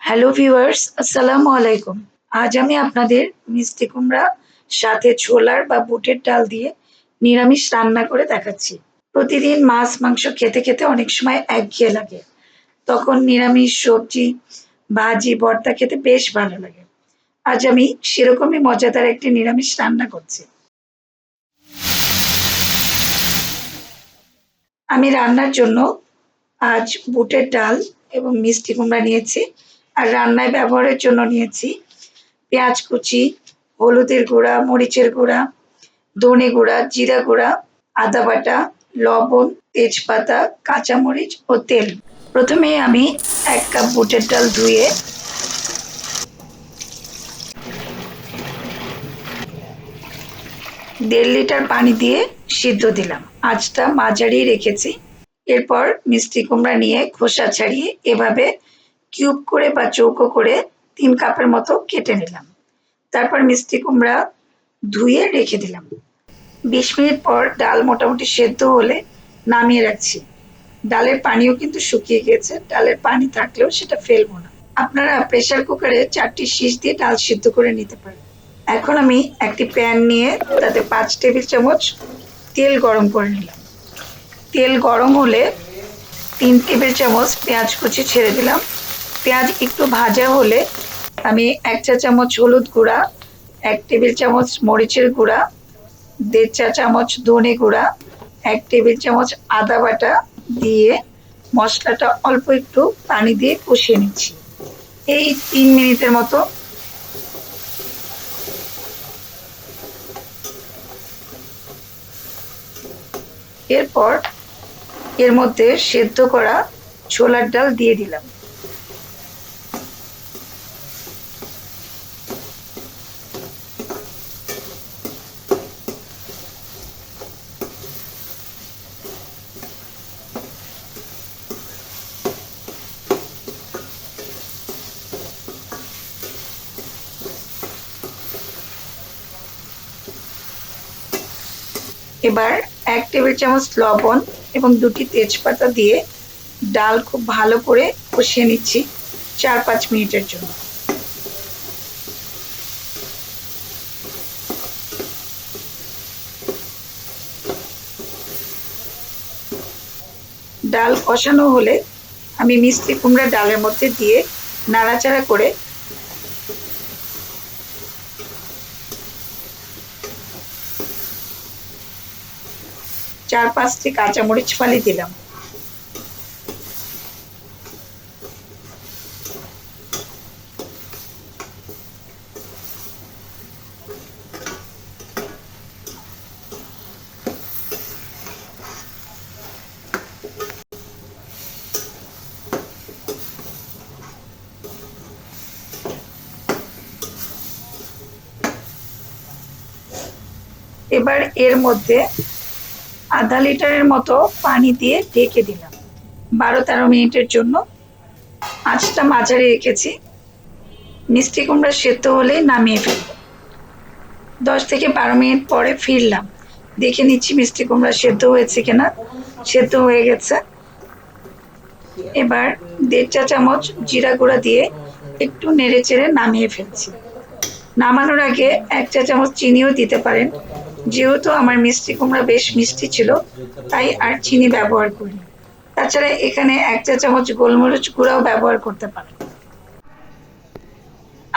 Hello viewers, আসসালামু আলাইকুম। আজ আমি আপনাদের মিষ্টি কুমড়া সাথে ছোলার বা বুটের ডাল দিয়ে নিরামিষ রান্না করে দেখাচ্ছি। প্রতিদিন মাছ মাংস খেতে খেতে অনেক সময় একঘেয়ে লাগে। তখন নিরামিষ সবজি, ভাজি, ভর্তা খেতে বেশ ভালো লাগে। আজ আমি সেরকমই মজাদার একটি নিরামিষ রান্না করছি। আমি রান্নার জন্য আজ বুটের ডাল এবং মিষ্টি কুমড়া নিয়েছি। আর রান্নায় ব্যবহারের জন্য নিয়েছি পেঁয়াজ কুচি, হলুদের গুঁড়া, মরিচের গুঁড়া, ধনে গুঁড়া, জিরা গুঁড়া, আদা বাটা, লবণ, তেজপাতা, কাঁচামরিচ ও তেল। প্রথমে আমি ১ কাপ বুটের ডাল ধুয়ে ১.৫ লিটার পানি দিয়ে সিদ্ধ দিলাম। আঁচটা মাঝারি রেখেছি। এরপর মিষ্টি কুমড়া নিয়ে খোসা ছাড়িয়ে এভাবে কিউব করে বা চৌকো করে ৩ কাপের মতো কেটে নিলাম। তারপর মিষ্টি কুমড়া ধুয়ে রেখে দিলাম। ২০ মিনিট পর ডাল মোটামুটি সেদ্ধ হলে নামিয়ে রাখছি। ডালের পানিও কিন্তু শুকিয়ে গেছে। ডালের পানি থাকলেও সেটা ফেলবো না। আপনারা প্রেসার কুকারে ৪টি শিস দিয়ে ডাল সিদ্ধ করে নিতে পারেন। এখন আমি একটি প্যান নিয়ে তাতে ৫ টেবিল চামচ তেল গরম করে নিলাম। তেল গরম হলে ৩ টেবিল চামচ পেঁয়াজ কুচি ছেড়ে দিলাম। পেঁয়াজ একটু ভাজা হলে আমি ১ চা চামচ হলুদ গুঁড়া, ১ টেবিল চামচ মরিচের গুঁড়া, ১.৫ চা চামচ ধনে গুঁড়া, ১ টেবিল চামচ আদা বাটা দিয়ে মশলাটা অল্প একটু পানি দিয়ে কষিয়ে নিচ্ছি। এই ৩ মিনিটের মতো। এরপর এর মধ্যে সেদ্ধ করা ছোলার ডাল দিয়ে দিলাম। এবার ১ টেবিল চামচ লবণ এবং ২টি তেজপাতা দিয়ে ডাল খুব ভালো করে কষিয়ে নিচ্ছি ৪-৫ মিনিটের জন্য। ডাল কষানো হলে আমি মিষ্টি কুমড়া ডালের মধ্যে দিয়ে নাড়াচাড়া করে ৪-৫টি কাঁচামরিচ ফালি দিলাম। এবার এর মধ্যে আধা লিটারের মতো পানি দিয়ে ঢেকে দিলাম ১২-১৩ মিনিটের জন্য। আঁচটা মাঝারি রেখেছি। মিষ্টি কুমড়া সেদ্ধ হলেই নামিয়ে ফেলবো। ১০-১২ মিনিট পরে ফিরলাম। দেখে নিচ্ছি মিষ্টি কুমড়া সেদ্ধ হয়েছে কিনা। সেদ্ধ হয়ে গেছে। এবার ১.৫ চা চামচ জিরা গুঁড়া দিয়ে একটু নেড়ে চেড়ে নামিয়ে ফেলছি। নামানোর আগে ১ চা চামচ চিনিও দিতে পারেন। যেহেতু আমার মিষ্টি কুমড়া বেশ মিষ্টি ছিল তাই আর চিনি ব্যবহার করিনি। তাছাড়া এখানে ১ চা চামচ গোলমরিচ গুঁড়াও ব্যবহার করতে পারেন।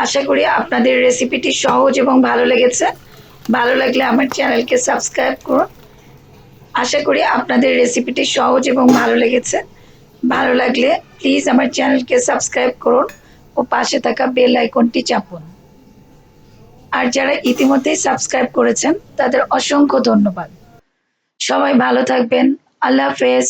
আশা করি আপনাদের রেসিপিটি সহজ এবং ভালো লেগেছে। ভালো লাগলে আমার চ্যানেলকে সাবস্ক্রাইব করুন। আশা করি আপনাদের রেসিপিটি সহজ এবং ভালো লেগেছে। ভালো লাগলে প্লিজ আমার চ্যানেলকে সাবস্ক্রাইব করুন ও পাশে থাকা বেল আইকনটি চাপুন। আর যারা ইতিমধ্যেই সাবস্ক্রাইব করেছেন তাদের অসংখ্য ধন্যবাদ। সবাই ভালো থাকবেন। আল্লাহ হাফেজ।